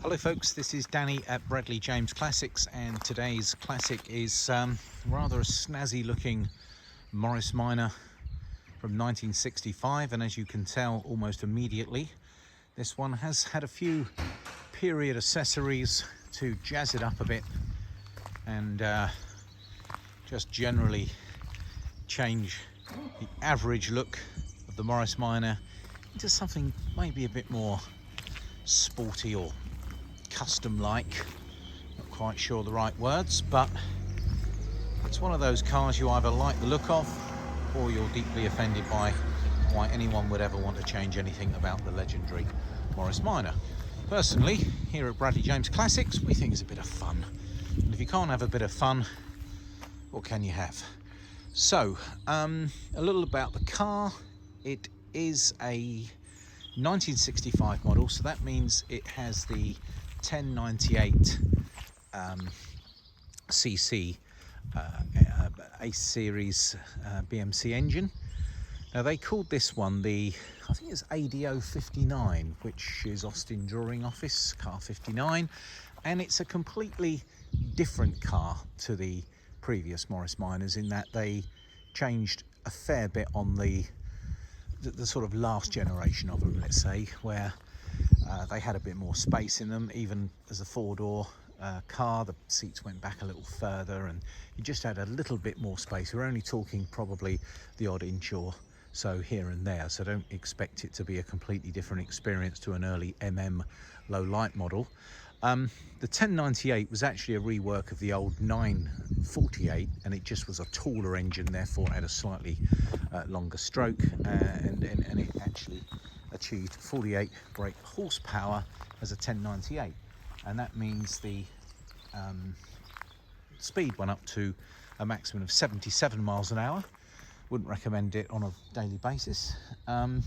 Hello folks, this is Danny at Bradley James Classics, and today's classic is rather a snazzy looking Morris Minor from 1965, and as you can tell almost immediately, this one has had a few period accessories to jazz it up a bit and just generally change the average look of the Morris Minor into something maybe a bit more sporty or custom-like. Not quite sure the right words, but it's one of those cars you either like the look of or you're deeply offended by why anyone would ever want to change anything about the legendary Morris Minor. Personally, here at Bradley James Classics, we think it's a bit of fun. And if you can't have a bit of fun, what can you have? So, a little about the car. It is a 1965 model, so that means it has the 1098 cc A series BMC engine. Now they called this one I think it's ADO 59, which is Austin Drawing Office car 59, and it's a completely different car to the previous Morris Minors in that they changed a fair bit on the sort of last generation of them, let's say, where they had a bit more space in them. Even as a four-door car, the seats went back a little further and you just had a little bit more space. We're only talking probably the odd inch or so here and there, so don't expect it to be a completely different experience to an early low light model. The 1098 was actually a rework of the old 948, and it just was a taller engine, therefore it had a slightly longer stroke, and it actually achieved 48 brake horsepower as a 1098, and that means the speed went up to a maximum of 77 miles an hour. Wouldn't recommend it on a daily basis. And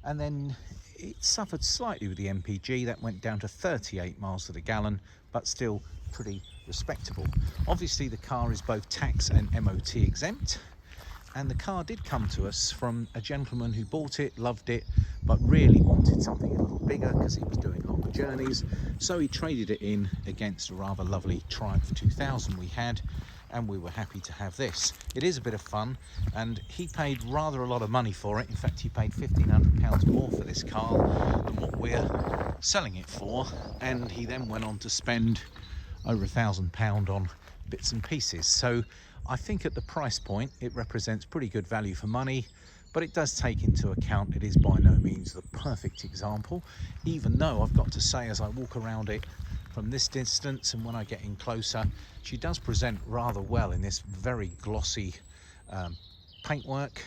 then it suffered slightly with the MPG. That went down to 38 miles to the gallon, but still pretty respectable. Obviously the car is both tax and MOT exempt, and the car did come to us from a gentleman who bought it, loved it, but really wanted something a little bigger because he was doing longer journeys. So he traded it in against a rather lovely Triumph 2000 we had, and we were happy to have this. It is a bit of fun, and he paid rather a lot of money for it. In fact, he paid £1,500 more for this car than what we're selling it for, and he then went on to spend over £1,000 on bits and pieces. So I think at the price point it represents pretty good value for money, but it does take into account it is by no means the perfect example, even though I've got to say, as I walk around it from this distance and when I get in closer, she does present rather well in this very glossy paintwork.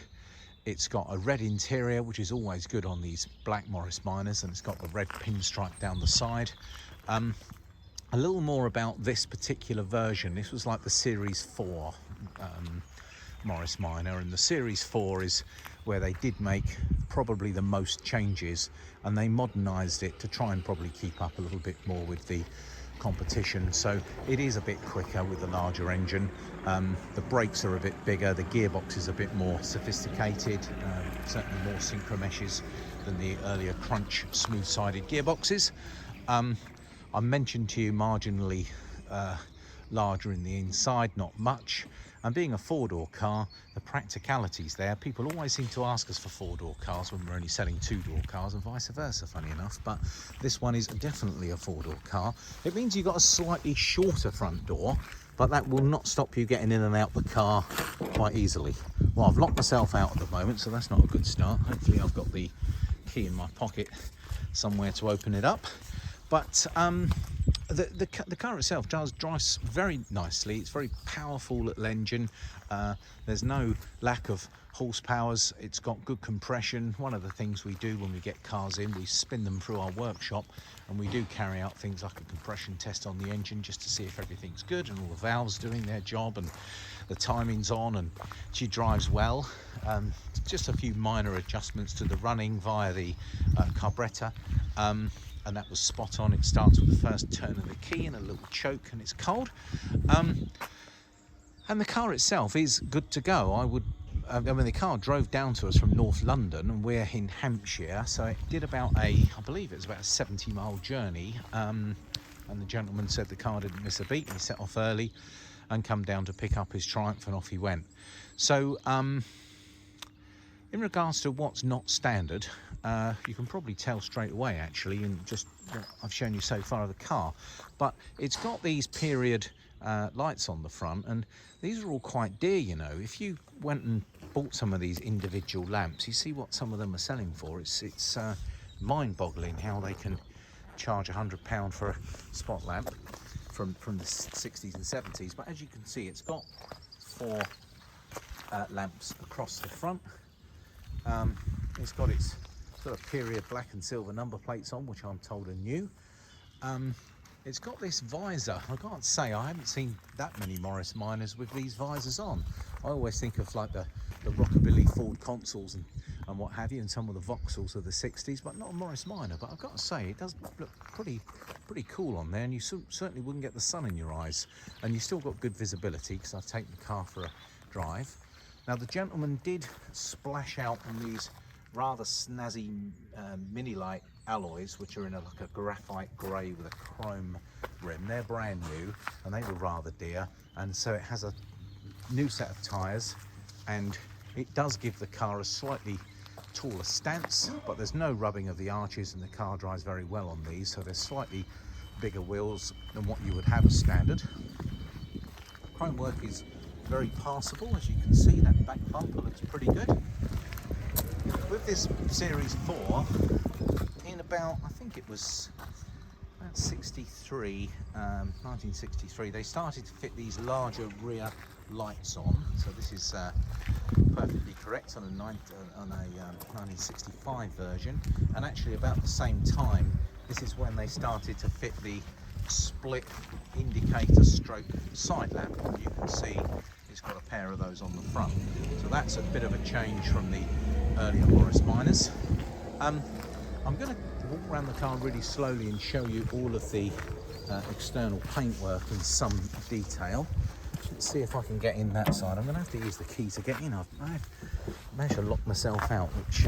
It's got a red interior, which is always good on these black Morris Minors, and it's got the red pinstripe down the side. A little more about this particular version. This was like the Series 4 Morris Minor, and the Series 4 is where they did make probably the most changes, and they modernised it to try and probably keep up a little bit more with the competition. So it is a bit quicker with the larger engine. The brakes are a bit bigger, the gearbox is a bit more sophisticated, certainly more synchro meshes than the earlier Crunch smooth-sided gearboxes. I mentioned to you marginally larger in the inside, not much. And being a four-door car, the practicalities there, people always seem to ask us for four-door cars when we're only selling two-door cars, and vice versa, funny enough. But this one is definitely a four-door car. It means you've got a slightly shorter front door, but that will not stop you getting in and out the car quite easily. Well, I've locked myself out at the moment, so that's not a good start. Hopefully I've got the key in my pocket somewhere to open it up. But the car itself does drive very nicely. It's a very powerful little engine. There's no lack of horsepowers. It's got good compression. One of the things we do when we get cars in, we spin them through our workshop, and we do carry out things like a compression test on the engine just to see if everything's good and all the valves doing their job and the timing's on, and she drives well. Just a few minor adjustments to the running via the carburetor. And that was spot on. It starts with the first turn of the key and a little choke, and it's cold. And the car itself is good to go. I would I mean, the car drove down to us from North London, and we're in Hampshire, so it did about I believe it was about a 70-mile journey. And the gentleman said the car didn't miss a beat. He set off early and come down to pick up his Triumph, and off he went. So, in regards to what's not standard, you can probably tell straight away, actually, in just what I've shown you so far of the car. But it's got these period lights on the front, and these are all quite dear, you know. If you went and bought some of these individual lamps, you see what some of them are selling for. It's mind-boggling how they can charge £100 for a spot lamp from the 60s and 70s. But as you can see, it's got 4 lamps across the front. It's got its sort of period black and silver number plates on, which I'm told are new. It's got this visor. I can't say I haven't seen that many Morris Minors with these visors on. I always think of like the rockabilly Ford Consols and what have you, and some of the Vauxhalls of the 60s, but not a Morris Minor. But I've got to say, it does look pretty cool on there, and you certainly wouldn't get the sun in your eyes, and you still got good visibility, because I've taken the car for a drive. Now, the gentleman did splash out on these rather snazzy mini light alloys, which are in like a graphite grey with a chrome rim. They're brand new, and they were rather dear, and so it has a new set of tyres, and it does give the car a slightly taller stance, but there's no rubbing of the arches, and the car drives very well on these. So there's slightly bigger wheels than what you would have as standard. Chrome work is very passable, as you can see. That back bumper looks pretty good. With this Series 4, in about, I think it was about 1963, they started to fit these larger rear lights on. So this is perfectly correct on a 1965 version, and actually about the same time, this is when they started to fit the split indicator stroke side lamp. You can see it's got a pair of those on the front, so that's a bit of a change from the earlier Morris Minors. I'm going to walk around the car really slowly and show you all of the external paintwork in some detail. Let's see if I can get in that side. I'm going to have to use the key to get in. I've managed to lock myself out, which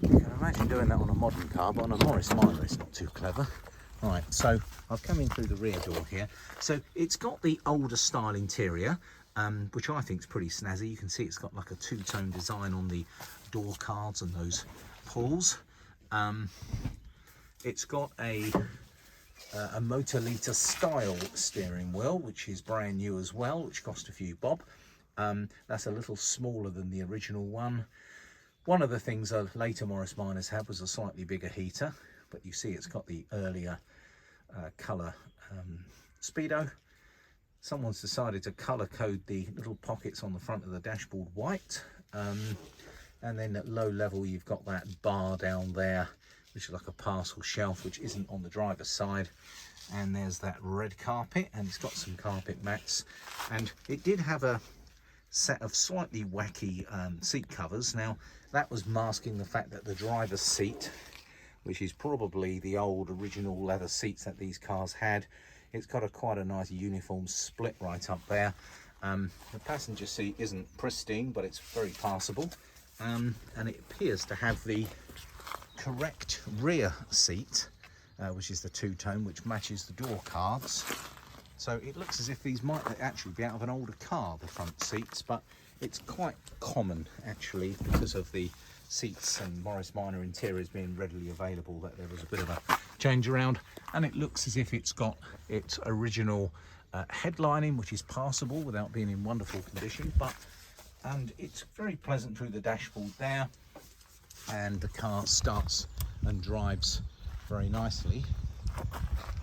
you can imagine doing that on a modern car, but on a Morris Minor it's not too clever. Right, so I've come in through the rear door here. So it's got the older style interior, which I think is pretty snazzy. You can see it's got like a two-tone design on the door cards and those pulls. It's got a Motor-Lita style steering wheel, which is brand new as well, which cost a few bob. That's a little smaller than the original one. One of the things a later Morris Minors had was a slightly bigger heater, but you see it's got the earlier colour speedo. Someone's decided to colour code the little pockets on the front of the dashboard white, and then at low level you've got that bar down there, which is like a parcel shelf, which isn't on the driver's side, and there's that red carpet, and it's got some carpet mats, and it did have a set of slightly wacky seat covers. Now that was masking the fact that the driver's seat, which is probably the old original leather seats that these cars had, it's got quite a nice uniform split right up there. The passenger seat isn't pristine, but it's very passable, and it appears to have the correct rear seat, which is the two-tone, which matches the door cards. So it looks as if these might actually be out of an older car, the front seats, but it's quite common actually, because of the seats and Morris Minor interiors being readily available, that there was a bit of a change around. And it looks as if it's got its original headlining, which is passable without being in wonderful condition, and it's very pleasant through the dashboard there, and the car starts and drives very nicely.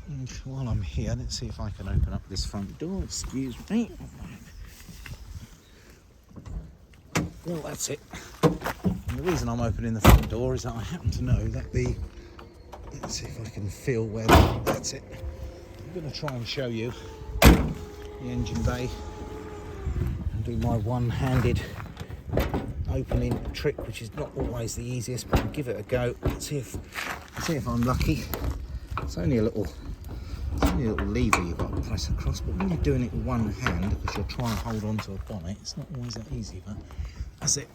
And while I'm here, let's see if I can open up this front door. Excuse me. Well, that's it. And the reason I'm opening the front door is that I happen to know that let's see if I can feel where that's it. I'm going to try and show you the engine bay and do my one-handed opening trick, which is not always the easiest, but I'll give it a go. Let's see if I'm lucky. It's only a little only a little lever you've got to press across, but when you're doing it with one hand, because you're trying to hold on to a bonnet, it's not always that easy, but that's it.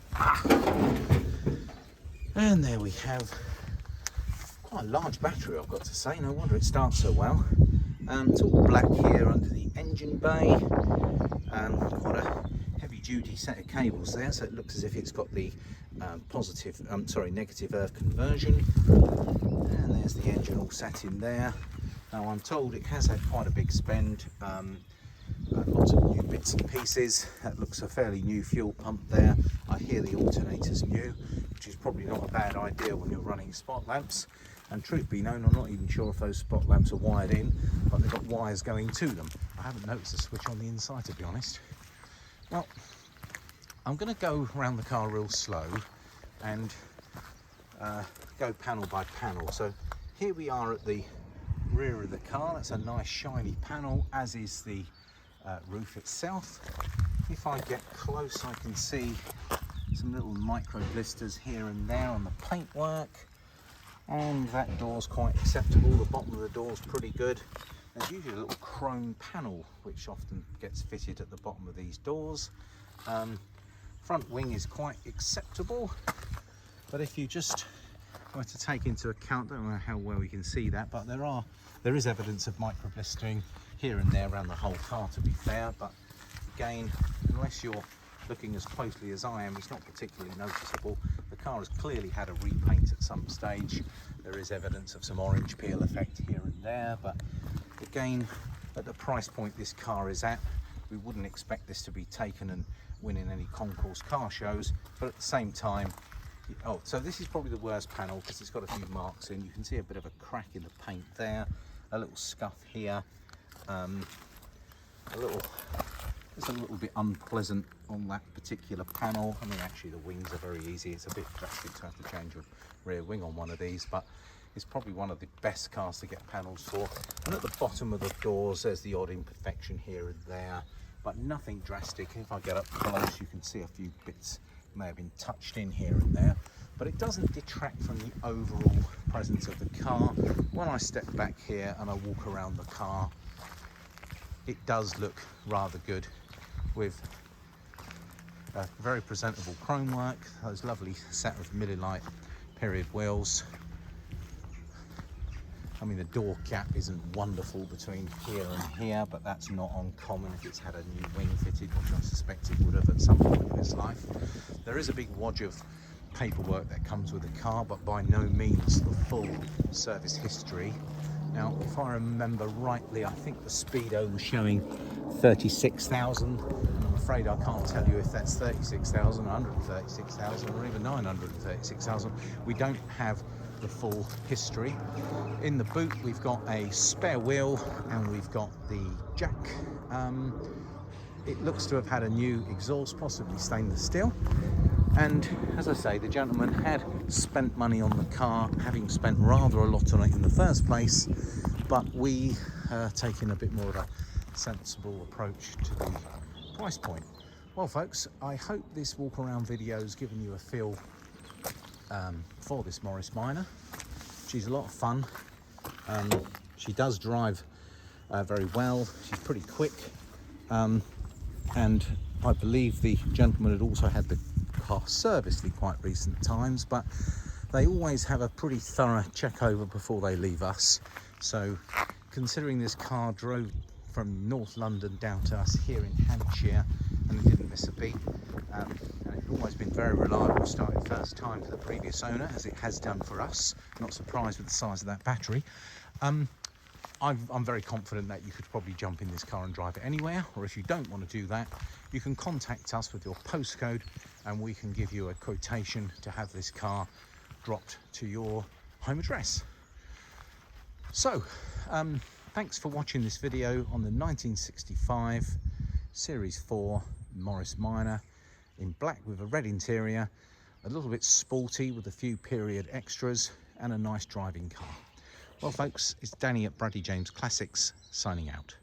And there we have quite a large battery, I've got to say. No wonder it starts so well. It's all black here under the engine bay. Quite a heavy-duty set of cables there, so it looks as if it's got the negative earth conversion. And there's the engine all set in there. Now I'm told it has had quite a big spend. Lots of new bits and pieces. That looks a fairly new fuel pump there. I hear the alternator's new, which is probably not a bad idea when you're running spot lamps. And truth be known, I'm not even sure if those spot lamps are wired in, but they've got wires going to them. I haven't noticed a switch on the inside, to be honest. Well, I'm going to go around the car real slow and go panel by panel. So here we are at the rear of the car. That's a nice shiny panel, as is the roof itself. If I get close, I can see some little micro blisters here and there on the paintwork, and that door's quite acceptable. The bottom of the door's pretty good. There's usually a little chrome panel which often gets fitted at the bottom of these doors. Front wing is quite acceptable, but if you just were to take into account, I don't know how well you can see that, but there is evidence of micro blistering here and there around the whole car, to be fair. But again, unless you're looking as closely as I am, it's not particularly noticeable. The car has clearly had a repaint at some stage. There is evidence of some orange peel effect here and there, but again, at the price point this car is at, we wouldn't expect this to be taken and winning any concourse car shows. But at the same time, so this is probably the worst panel because it's got a few marks in. You can see a bit of a crack in the paint there, a little scuff here, it's a little bit unpleasant on that particular panel. I mean, actually the wings are very easy. It's a bit drastic to have to change a rear wing on one of these, but it's probably one of the best cars to get panels for. And at the bottom of the doors, there's the odd imperfection here and there, but nothing drastic. If I get up close, you can see a few bits may have been touched in here and there, but it doesn't detract from the overall presence of the car. When I step back here and I walk around the car, it does look rather good, with a very presentable chrome work, those lovely set of Miller Lite period wheels. I mean, the door gap isn't wonderful between here and here, but that's not uncommon if it's had a new wing fitted, which I suspect it would have at some point in its life. There is a big wodge of paperwork that comes with the car, but by no means the full service history. Now, if I remember rightly, I think the Speedo was showing 36,000. I'm afraid I can't tell you if that's 36,000, 136,000, or even 936,000. We don't have the full history. In the boot, we've got a spare wheel and we've got the jack. It looks to have had a new exhaust, possibly stainless steel. And as I say, the gentleman had spent money on the car, having spent rather a lot on it in the first place, but we taking a bit more of a sensible approach to the price point. Well, folks, I hope this walk around video has given you a feel for this Morris Minor. She's a lot of fun. She does drive very well. She's pretty quick, and I believe the gentleman had also had the car serviced in quite recent times, but they always have a pretty thorough check over before they leave us. So considering this car drove from North London down to us here in Hampshire and it didn't miss a beat, and it's always been very reliable, started first time for the previous owner, as it has done for us. Not surprised with the size of that battery. I'm very confident that you could probably jump in this car and drive it anywhere, or if you don't want to do that, you can contact us with your postcode and we can give you a quotation to have this car dropped to your home address. So, thanks for watching this video on the 1965 Series 4 Morris Minor in black with a red interior, a little bit sporty with a few period extras, and a nice driving car. Well, folks, it's Danny at Bradley James Classics signing out.